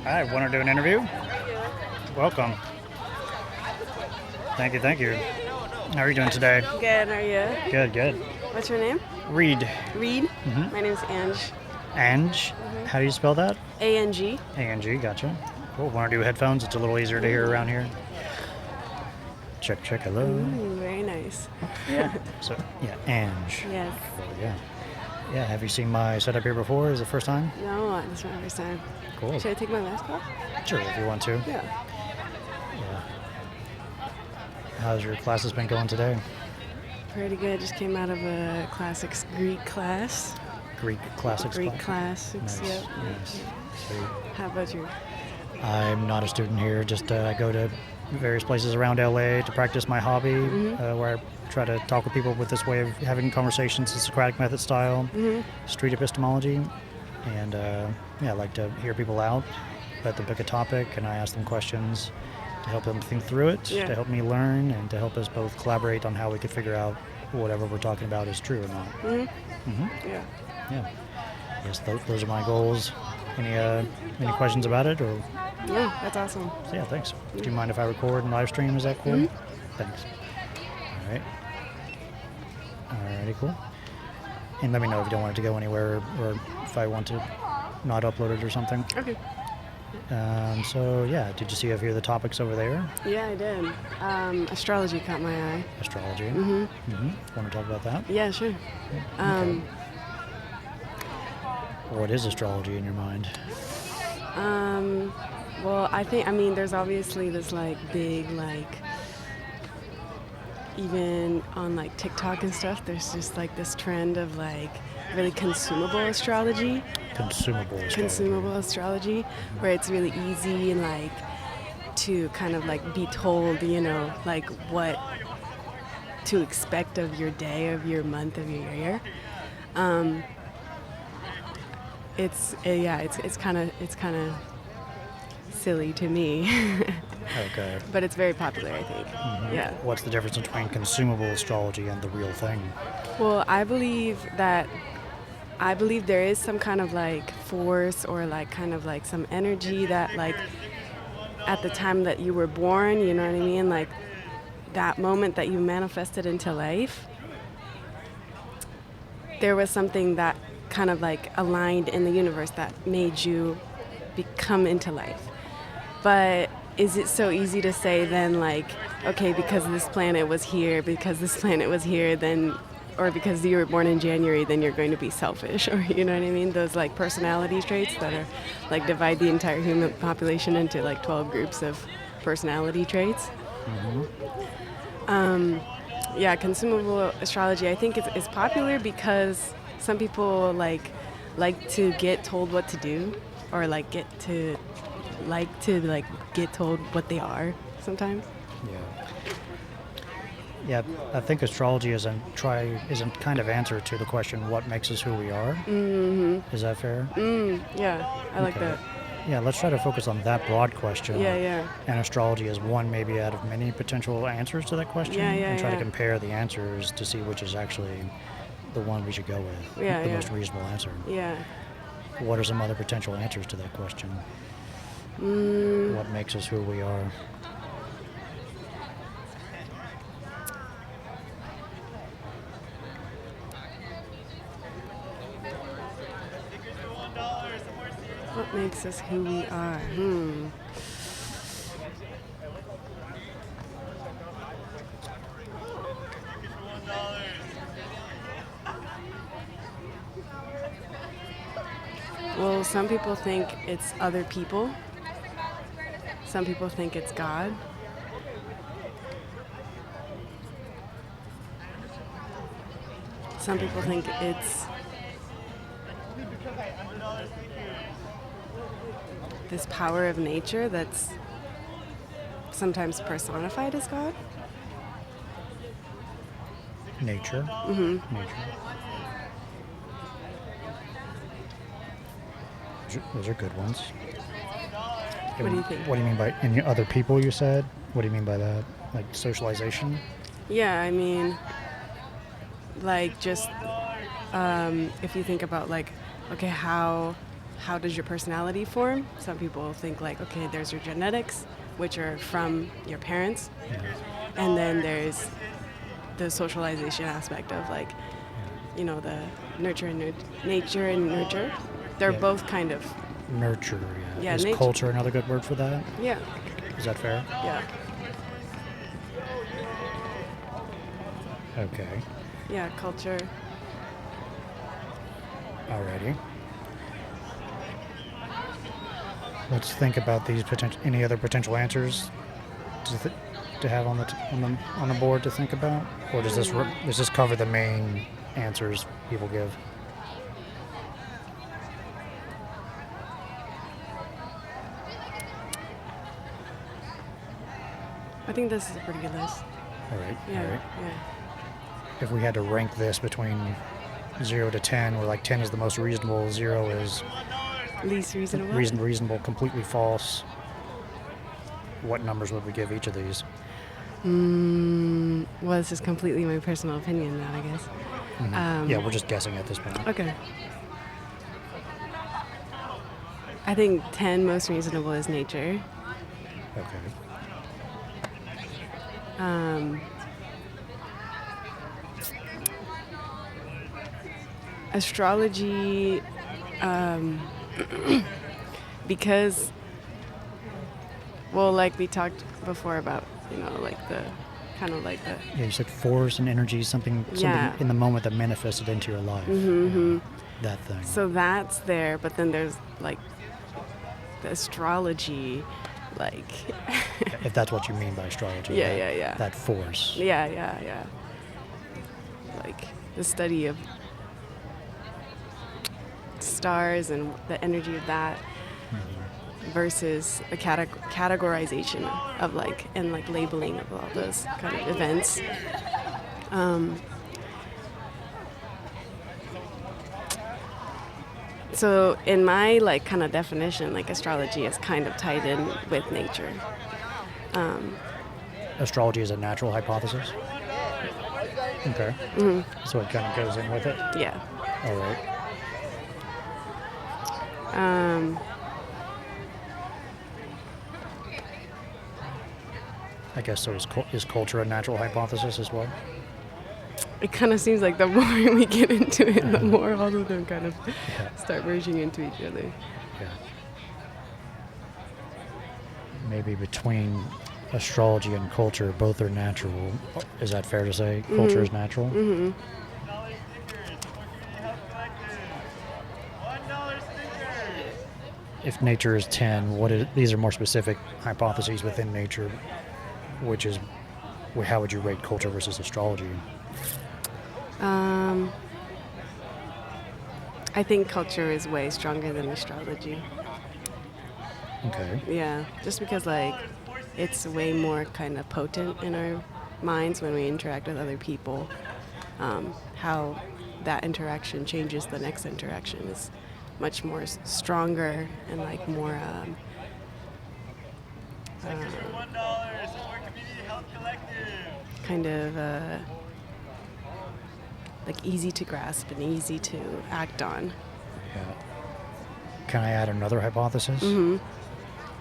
Hi, want to do an interview? Welcome. Thank you. How are you doing today? Good, how are you? Good. What's your name? Reed. Reed? My name's Ange. Ange? How do you spell that? A-N-G. A-N-G, gotcha. Cool. Want to do headphones? It's a little easier to hear around here. Check, hello. Very nice. So, yeah, Ange. Yes. Cool, yeah, have you seen my setup here before? Is it the first time? No, this is my first time. Cool. Should I take my mask off? Sure, if you want to. Yeah. How's your classes been going today? Pretty good. Just came out of a classics Greek class. Greek classics Greek classics, Nice. yep. Nice. Sweet. How about you? I'm not a student here. Just I go to various places around LA to practice my hobby, where I try to talk with people with this way of having conversations, the Socratic method style, street epistemology, and I like to hear people out, let them pick a topic, and I ask them questions to help them think through it, to help me learn, and to help us both collaborate on how we could figure out whatever we're talking about is true or not. Yeah. Yes, those are my goals. Any questions about it, or? Yeah, that's awesome. So yeah, thanks. Do you mind if I record and live stream? Is that cool? Thanks. All right. Alrighty, cool. And let me know if you don't want it to go anywhere, or if I want to not upload it or something. Okay. So yeah, did you see a few of the topics over there? Yeah, I did. Astrology caught my eye. Astrology. Want to talk about that? Yeah, sure. Okay. What is astrology in your mind? Well, there's obviously this big even on TikTok and stuff, there's just this trend of really consumable astrology. Consumable astrology, where it's really easy and to kind of be told, what to expect of your day, of your month, of your year. It's kind of silly to me. Okay. But it's very popular, I think. Yeah. What's the difference between consumable astrology and the real thing? Well, I believe there is some kind of force or some energy that at the time that you were born, you know what I mean? That moment that you manifested into life, there was something that kind of aligned in the universe that made you come into life. But is it so easy to say then okay, because this planet was here, then, or because you were born in January, then you're going to be selfish, or you know what I mean? Those personality traits that are divide the entire human population into 12 groups of personality traits. Consumable astrology, I think it's popular because some people like to get told what to do, or get told what they are sometimes. Yeah, I think astrology is a kind of answer to the question, what makes us who we are? Is that fair? Yeah, I like that. Yeah, let's try to focus on that broad question. Yeah. And astrology is one maybe out of many potential answers to that question. And try to compare the answers to see which is actually the one we should go with. The most reasonable answer. Yeah. What are some other potential answers to that question? What makes us who we are? What makes us who we are? Well, some people think it's other people. Some people think it's God. Some people think it's this power of nature that's sometimes personified as God. Nature. Mm-hmm. Nature. Those are good ones. What do you think? What do you mean by and other people? You said. What do you mean by that? Like socialization? Yeah, I mean, like just if you think about like, okay, how how does your personality form? Some people think like, okay, there's your genetics, which are from your parents, and then there's the socialization aspect of like, you know, the nature and nurture. They're both kind of Nurture, yeah. Yeah, Is nature. culture another good word for that? yeah, Is that fair? yeah, Okay. yeah, culture. Alrighty. Let's think about these any other potential answers to have on the board to think about, or does this cover the main answers people give? I think this is a pretty good list. All right. Yeah, All right. yeah. If we had to rank this between 0 to 10, where like 10 is the most reasonable, 0 is Least reasonable. reasonable, completely false, what numbers would we give each of these? Well, this is completely my personal opinion now, I guess. Yeah, we're just guessing at this point. Okay. I think 10 most reasonable is nature. Okay. Astrology, because, well, like we talked before about, you know, like the kind of like the Yeah, you said force and energy, something Yeah. in the moment that manifested into your life. That thing. so that's there, but then there's like the astrology, like If that's what you mean by astrology. Yeah, that, yeah, yeah. That force. yeah, like the study of stars and the energy of that versus a categorization of like and like labeling of all those kind of events. So in my like kind of definition, like astrology is kind of tied in with nature. Astrology is a natural hypothesis. Okay. So it kind of goes in with it. Yeah. All right. I guess so. Is culture a natural hypothesis as well? It kind of seems like the more we get into it, the more all of them kind of start merging into each other. Yeah. Maybe between astrology and culture, both are natural. Is that fair to say? Culture is natural? If nature is 10, these are more specific hypotheses within nature, which is, how would you rate culture versus astrology? I think culture is way stronger than astrology. Okay. Yeah, just because like it's way more kind of potent in our minds when we interact with other people. How that interaction changes the next interaction is much more stronger and like more kind of like easy to grasp and easy to act on. Yeah. Can I add another hypothesis?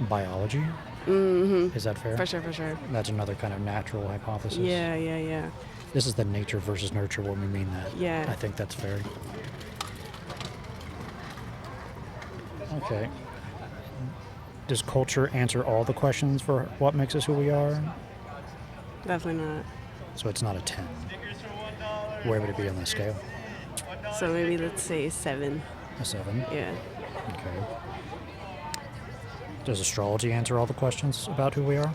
Biology? Is that fair? For sure. That's another kind of natural hypothesis. Yeah. This is the nature versus nurture when we mean that. Yeah. I think that's fair. Okay. Does culture answer all the questions for what makes us who we are? Definitely not. So it's not a 10. Where would it be on the scale? So maybe let's say 7. A 7? Yeah. Okay. Does astrology answer all the questions about who we are?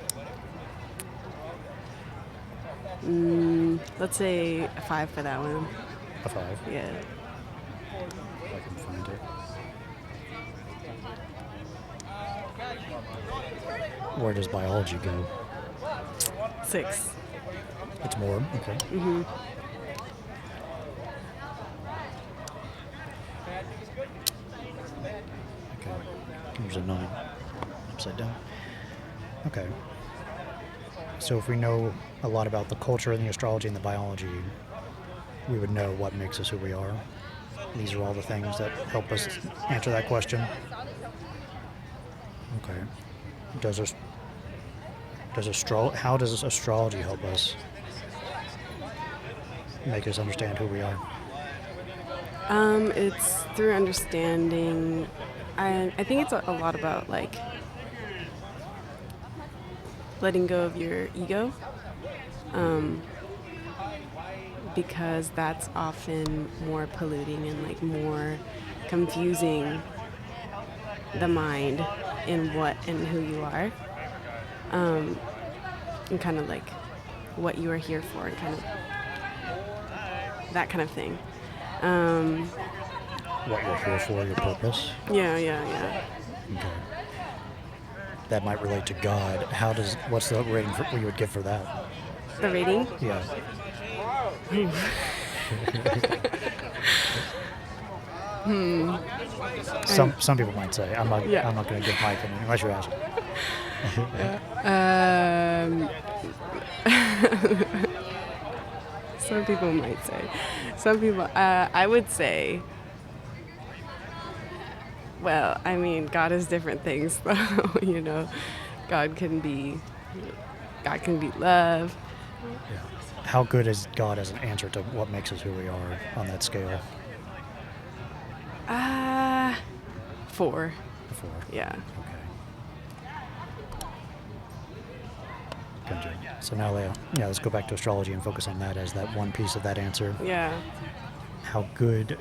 Let's say a 5 for that one. A 5? Yeah. If I can find it. Where does biology go? 6. It's more. Okay. Okay. There's a 9. Upside down. Okay. So if we know a lot about the culture and the astrology and the biology, we would know what makes us who we are. these are all the things that help us answer that question. Okay. How does astrology help us make us understand who we are? It's through understanding. I think it's a lot about like letting go of your ego, because that's often more polluting and like more confusing the mind in what and who you are, and kind of like what you are here for, and kind of that kind of thing. What you're here for, your purpose? Yeah. Okay. That might relate to God. What's the rating you would give for that? The rating? Yeah. Some people might say, I'm not going to give my opinion unless you're asking. Some people might say. Some people, I would say, well, I mean, God is different things, though, you know. God can be love. Yeah. How good is God as an answer to what makes us who we are on that scale? 4. 4. Yeah. Okay. Gotcha. So now, let's go back to astrology and focus on that as that one piece of that answer. Yeah. How good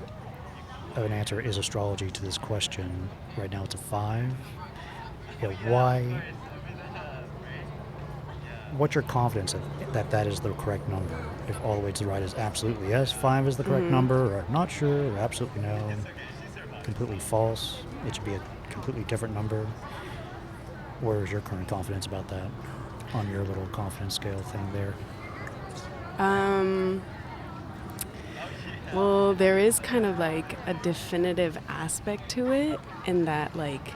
of an answer is astrology to this question? Right now it's a 5. Yeah, why? What's your confidence that is the correct number? If all the way to the right is absolutely yes, 5 is the correct number, or not sure, or absolutely no, completely false, it should be a completely different number. Where is your current confidence about that on your little confidence scale thing there? Well, there is kind of like a definitive aspect to it, in that like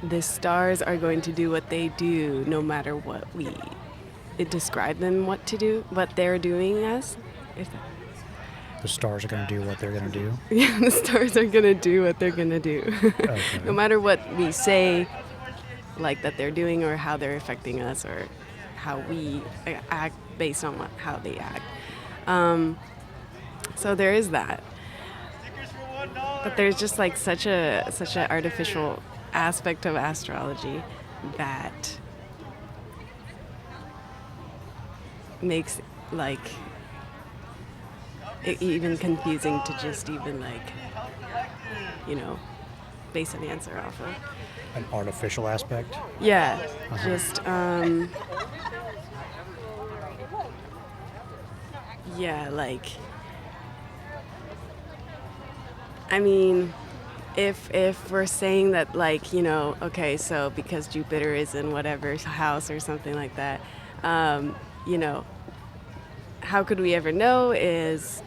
the stars are going to do what they do no matter what we describe them what they're doing as. The stars are going to do what they're going to do? Yeah, the stars are going to do what they're going to do. Okay. No matter what we say, like that they're doing, or how they're affecting us, or how we act based on how they act. So there is that. But there's just like such an artificial aspect of astrology that makes like it even confusing to just even like, you know, base an answer off of. An artificial aspect? Yeah, Uh-huh. just yeah, like, I mean, if we're saying that, like, you know, okay, so because Jupiter is in whatever house or something like that, you know, how could we ever know is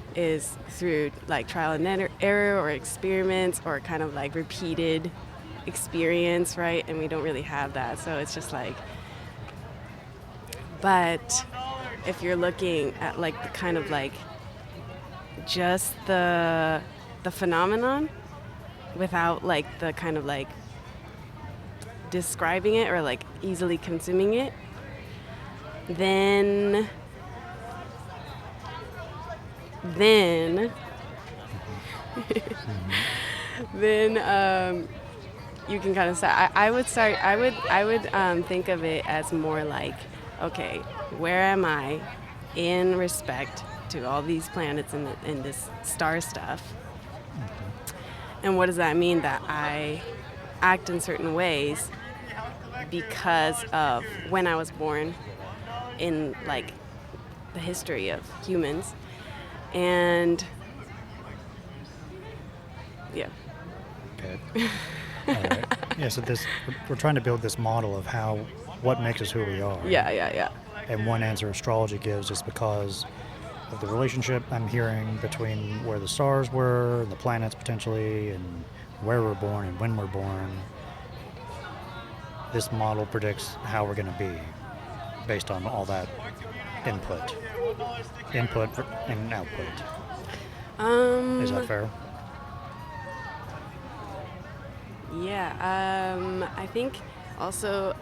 through like trial and error or experiments or kind of like repeated experience, right? And we don't really have that, so it's just like, but if you're looking at like the kind of like just the phenomenon without like the kind of like describing it or like easily consuming it, then you can kind of start. I would think of it as more like, okay, where am I in respect to all these planets in this star stuff? And what does that mean that I act in certain ways because of when I was born in like the history of humans? And yeah. Okay. All right. Yeah, so we're trying to build this model of what makes us who we are. Yeah. And one answer astrology gives is because of the relationship I'm hearing between where the stars were, and the planets potentially, and where we're born and when we're born. This model predicts how we're going to be based on all that input and output. Is that fair? Yeah. I think also,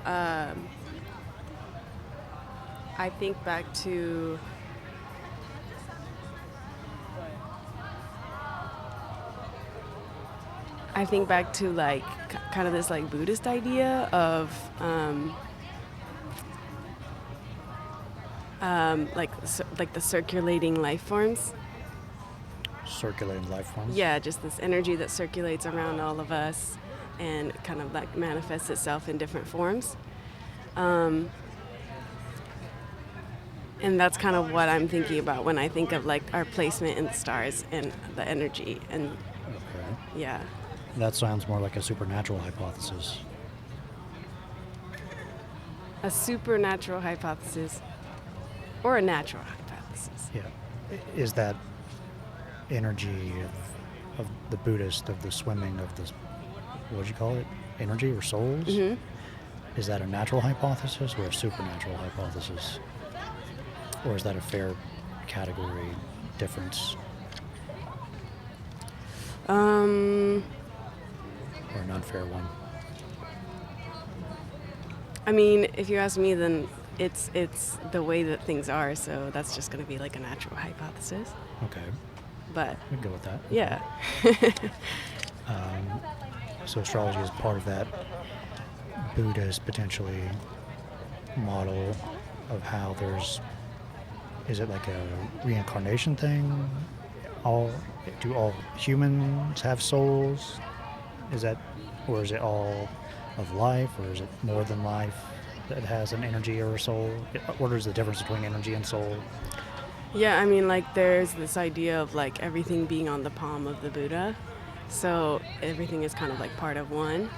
I think back to like kind of this like Buddhist idea of like the circulating life forms. Circulating life forms? Yeah, just this energy that circulates around all of us and kind of like manifests itself in different forms. And that's kind of what I'm thinking about when I think of like our placement in the stars and the energy. And Okay. yeah. That sounds more like a supernatural hypothesis. A supernatural hypothesis or a natural hypothesis. Yeah. Is that energy of the Buddhist, of the swimming, of the, what do you call it? Energy or souls? Mm-hmm. Is that a natural hypothesis or a supernatural hypothesis? Or is that a fair category difference? Or an unfair one? I mean, if you ask me, then it's the way that things are, so that's just going to be like a natural hypothesis. Okay. But We can go with that. yeah. So astrology is part of that Buddhist, potentially, model of how there's, is it like a reincarnation thing? Do all humans have souls? Is that, or is it all of life, or is it more than life that has an energy or a soul? What is the difference between energy and soul? Yeah, I mean, like, there's this idea of, like, everything being on the palm of the Buddha. So everything is kind of, like, part of one.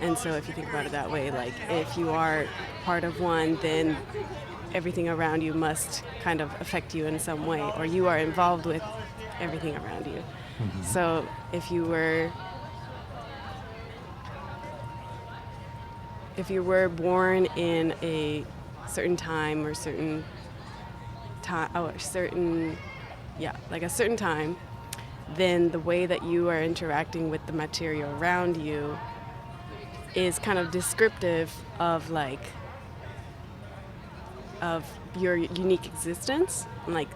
And so if you think about it that way, like, if you are part of one, then everything around you must kind of affect you in some way, or you are involved with everything around you. Mm-hmm. So if you were born in a certain time or certain time, like a certain time, then the way that you are interacting with the material around you is kind of descriptive of of your unique existence. Like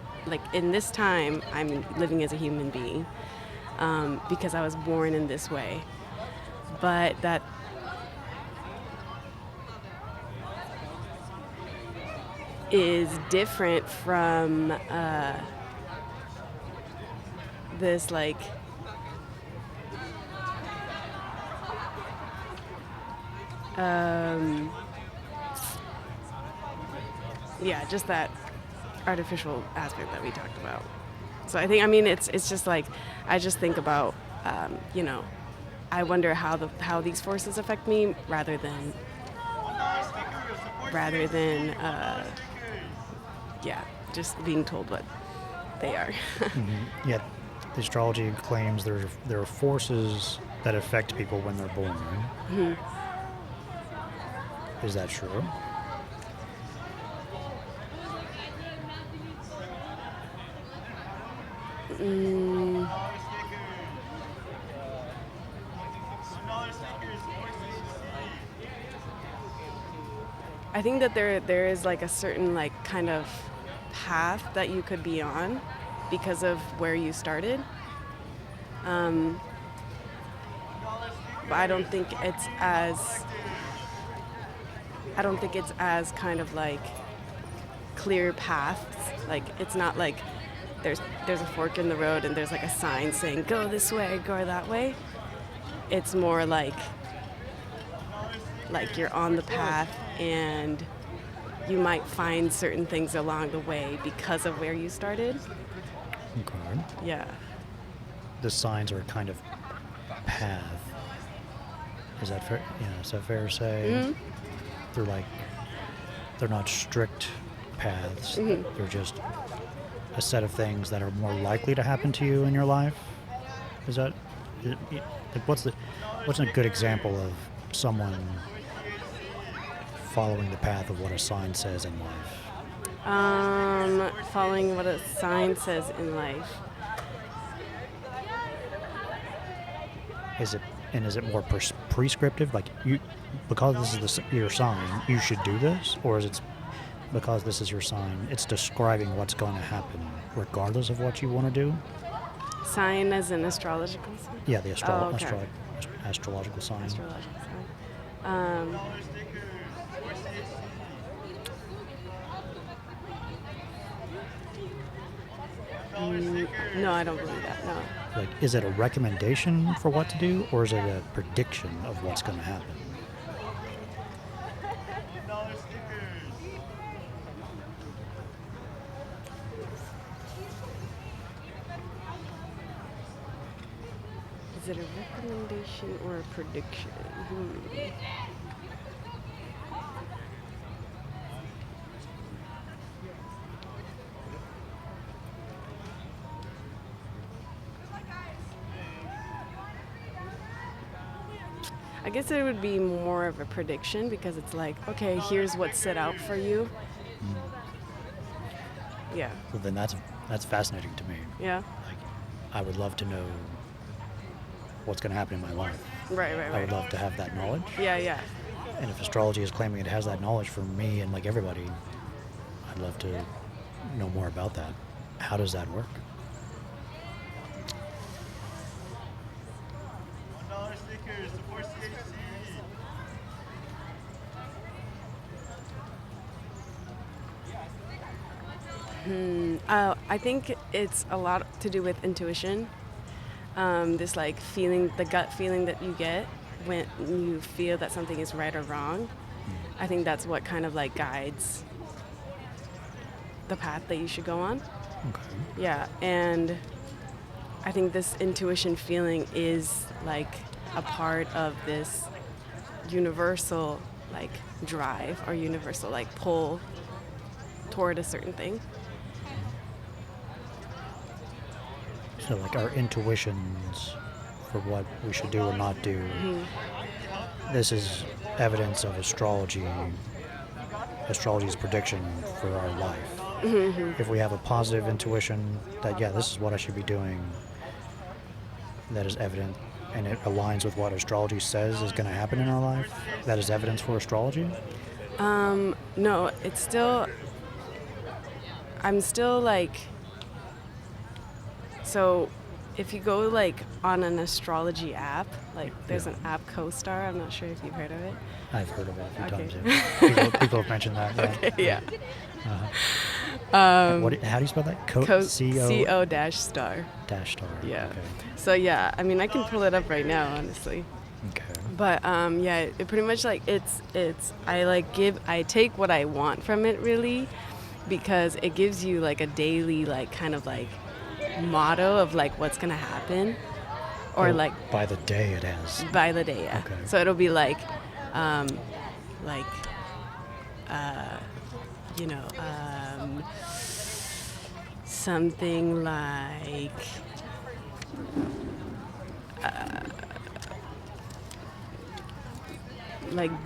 in this time, I'm living as a human being because I was born in this way. But that is different from this like just that artificial aspect that we talked about. So I think, I mean, it's just like, I just think about I wonder how these forces affect me rather than just being told what they are. Mm-hmm. Yeah, the astrology claims there are forces that affect people when they're born. Mm-hmm. Is that true? I think that there is like a certain like kind of path that you could be on because of where you started. But I don't think it's as kind of like clear paths. Like it's not like there's a fork in the road and there's like a sign saying go this way, go that way. It's more like you're on the path and you might find certain things along the way because of where you started. Okay. Yeah. The signs are a kind of path. Is that fair? Yeah, is that fair to say? Mm-hmm. They're not strict paths. Mm-hmm. They're just a set of things that are more likely to happen to you in your life. Is that like what's a good example of someone following the path of what a sign says in life? Following what a sign says in life. Is it more prescriptive? Like because this is your sign, you should do this, or is it because this is your sign, it's describing what's going to happen regardless of what you want to do? Sign as an astrological sign? Yeah, the Okay. astrological sign. Astrological sign. No, I don't believe that. No. Like, is it a recommendation for what to do, or is it a prediction of what's going to happen? Is it a recommendation or a prediction? I guess it would be more of a prediction because it's like, okay, here's what's set out for you. Yeah. Well, then that's fascinating to me. Yeah. Like, I would love to know what's going to happen in my life. Right. I would love to have that knowledge. Yeah. And if astrology is claiming it has that knowledge for me and like everybody, I'd love to know more about that. How does that work? I think it's a lot to do with intuition. This like feeling, the gut feeling that you get when you feel that something is right or wrong. I think that's what kind of like guides the path that you should go on. Okay. Yeah, and I think this intuition feeling is like a part of this universal like drive or universal like pull toward a certain thing. So like our intuitions for what we should do or not do. This is evidence of astrology's prediction for our life. If we have a positive intuition that, yeah, this is what I should be doing, that is evident, and it aligns with what astrology says is going to happen in our life, that is evidence for astrology? No, it's still, I'm still like, so if you go like on an astrology app, like there's an app CoStar, I'm not sure if you've heard of it. I've heard of it a few Okay. times. Yeah. People have mentioned that. Yeah. Okay, yeah. How do you spell that? CO dash star. Dash star. Yeah. Okay. So yeah, I mean I can pull it up right now, honestly. Okay. But yeah, it pretty much like it's I take what I want from it really, because it gives you like a daily like kind of like motto of like what's gonna happen, or Well, like by the day it has. by the day. Yeah. Okay. So it'll be like you know, something like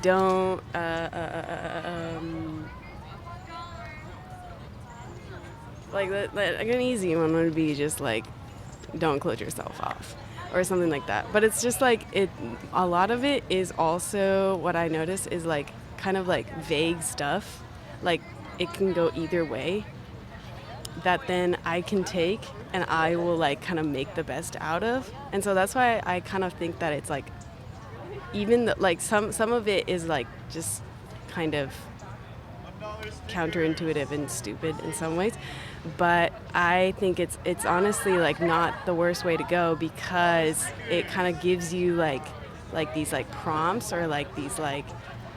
don't like an easy one would be just like don't close yourself off or something like that. But it's just like a lot of it is also what I notice is like kind of like vague stuff, like it can go either way, that then I can take and I will like kind of make the best out of. And so that's why I kind of think that it's like even like some of it is like just kind of counterintuitive and stupid in some ways, but I think it's honestly like not the worst way to go, because it kind of gives you like these like prompts or like these like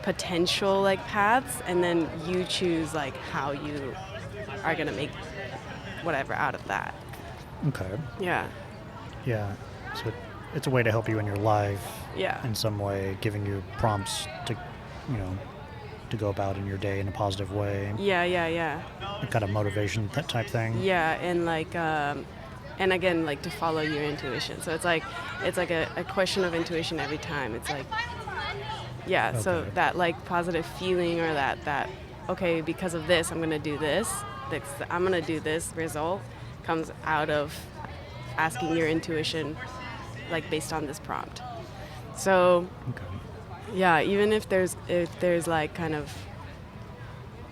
potential like paths, and then you choose like how you are gonna make whatever out of that. Okay. Yeah. Yeah. So it's a way to help you in your life. Yeah. In some way, giving you prompts to, to go about in your day in a positive way. Yeah. A kind of motivation, that type thing. Yeah, and like, and again, like to follow your intuition. So it's like a question of intuition every time. It's like, yeah. Okay. So that like positive feeling, or that okay, because of this, I'm gonna do this. I'm gonna do this. Result comes out of asking your intuition like based on this prompt. So Okay. yeah, even if there's like kind of,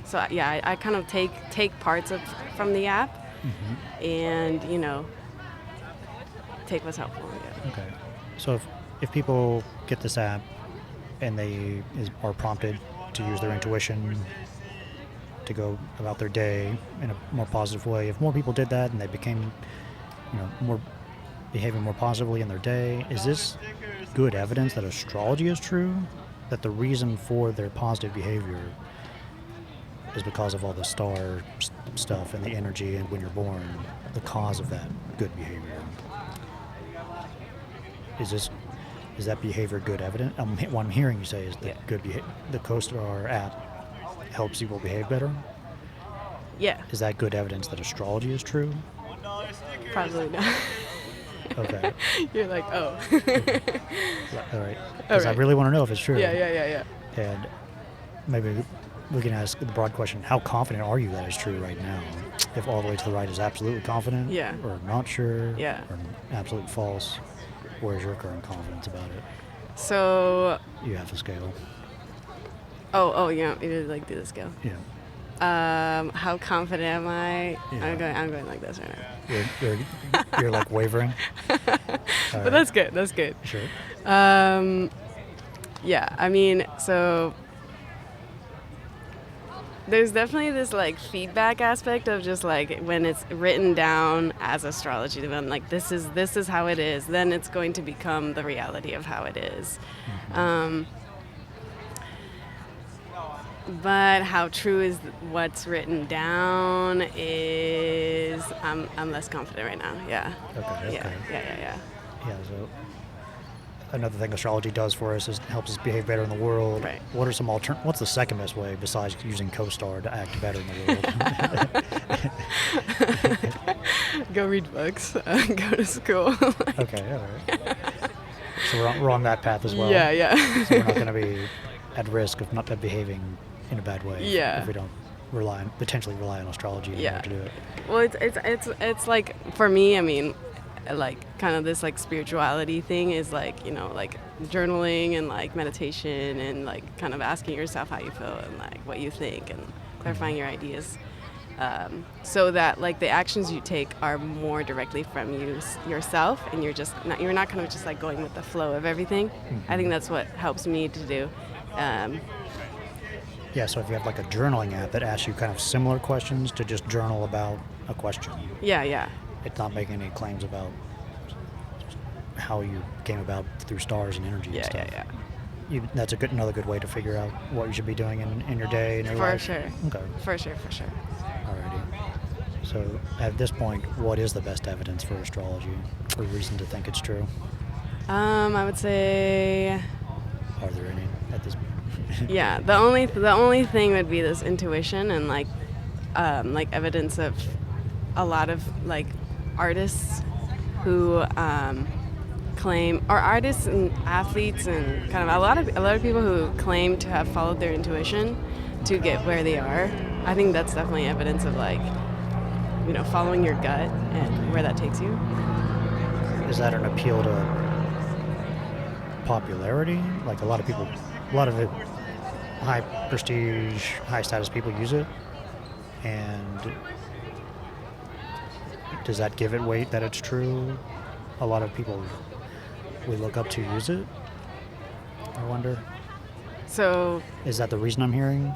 so yeah, I kind of take parts of from the app, and take what's helpful. Yeah. Okay. So if people get this app and they are prompted to use their intuition to go about their day in a more positive way, if more people did that and they became, more behaving more positively in their day, is this good evidence that astrology is true? That the reason for their positive behavior is because of all the star stuff and the energy and when you're born, the cause of that good behavior. Is that behavior good evidence? What I'm hearing you say is that the CoStar app helps people behave better. Yeah. Is that good evidence that astrology is true? Probably not. Okay. You're like, oh. All right. Because I really want to know if it's true. Yeah. And maybe we can ask the broad question, how confident are you that it's true right now? If all the way to the right is absolutely confident, or not sure, or absolute false, where's your current confidence about it? So you have a scale. Oh, yeah, you did like do the scale. Yeah. How confident am I? Yeah. I'm going like this right now. You're like wavering. But that's good. That's good. Sure. Yeah, I mean, so there's definitely this like feedback aspect of just like when it's written down as astrology, then like this is how it is, then it's going to become the reality of how it is. But how true is what's written down is I'm less confident right now. Yeah. Okay. Yeah. Yeah. So another thing astrology does for us is helps us behave better in the world. Right. What are some what's the second best way besides using CoStar to act better in the world? Go read books. Go to school. Okay. All right. So we're on that path as well. Yeah. So we're not going to be at risk of not behaving in a bad way. Yeah. If we don't potentially rely on astrology in order to do it. Well, it's like for me, I mean, like kind of this like spirituality thing is like like journaling and like meditation and like kind of asking yourself how you feel and like what you think and clarifying your ideas, so that like the actions you take are more directly from yourself and you're not kind of just like going with the flow of everything. I think that's what helps me to do. Yeah, so if you have like a journaling app that asks you kind of similar questions to just journal about a question. Yeah. It's not making any claims about how you came about through stars and energy and stuff. Yeah. That's another good way to figure out what you should be doing in your day and your life. For sure. Okay. For sure. Alrighty. So at this point, what is the best evidence for astrology or reason to think it's true? I would say. Are there any at this point? Yeah, the only thing would be this intuition and like evidence of a lot of like artists who claim, or artists and athletes and kind of a lot of people who claim to have followed their intuition to get where they are. I think that's definitely evidence of like following your gut and where that takes you. Is that an appeal to popularity? Like a lot of it, high prestige, high status people use it, and does that give it weight that it's true? A lot of people we look up to use it, I wonder. So is that the reason I'm hearing?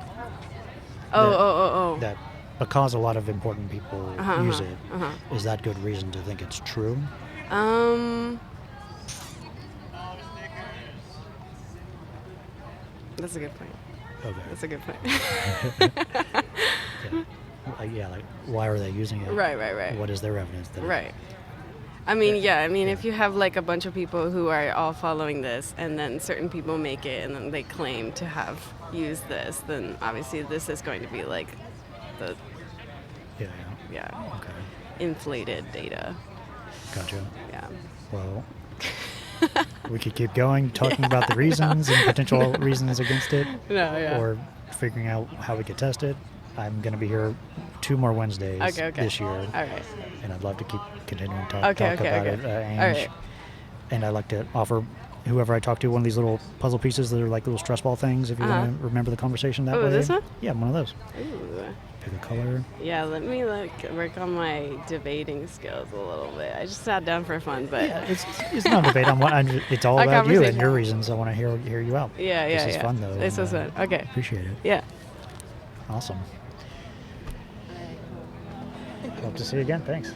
Oh. That because a lot of important people use it, is that good reason to think it's true? That's a good point. Okay. That's a good point. Yeah, like why are they using it? Right. What is their evidence that Right. I mean, if you have like a bunch of people who are all following this and then certain people make it and then they claim to have used this, then obviously this is going to be like the Okay. inflated data. Gotcha. Yeah. Well, we could keep going talking about the reasons and potential reasons against it, or figuring out how we could test it. I'm going to be here 2 more Wednesdays this year. All right. And I'd love to keep continuing to talk about it. All right. and I like to offer whoever I talk to one of these little puzzle pieces that are like little stress ball things, if you want to remember the conversation that way. Oh, this one? Yeah, one of those. Ooh. Pick a color. Yeah, let me work on my debating skills a little bit. I just sat down for fun, but Yeah, it's not a debate. It's all A about you and conversation. your reasons. I want to hear you out. yeah. This is fun, though. This was and, fun. Okay. Appreciate it. Yeah. Awesome. Hope to see you again. Thanks.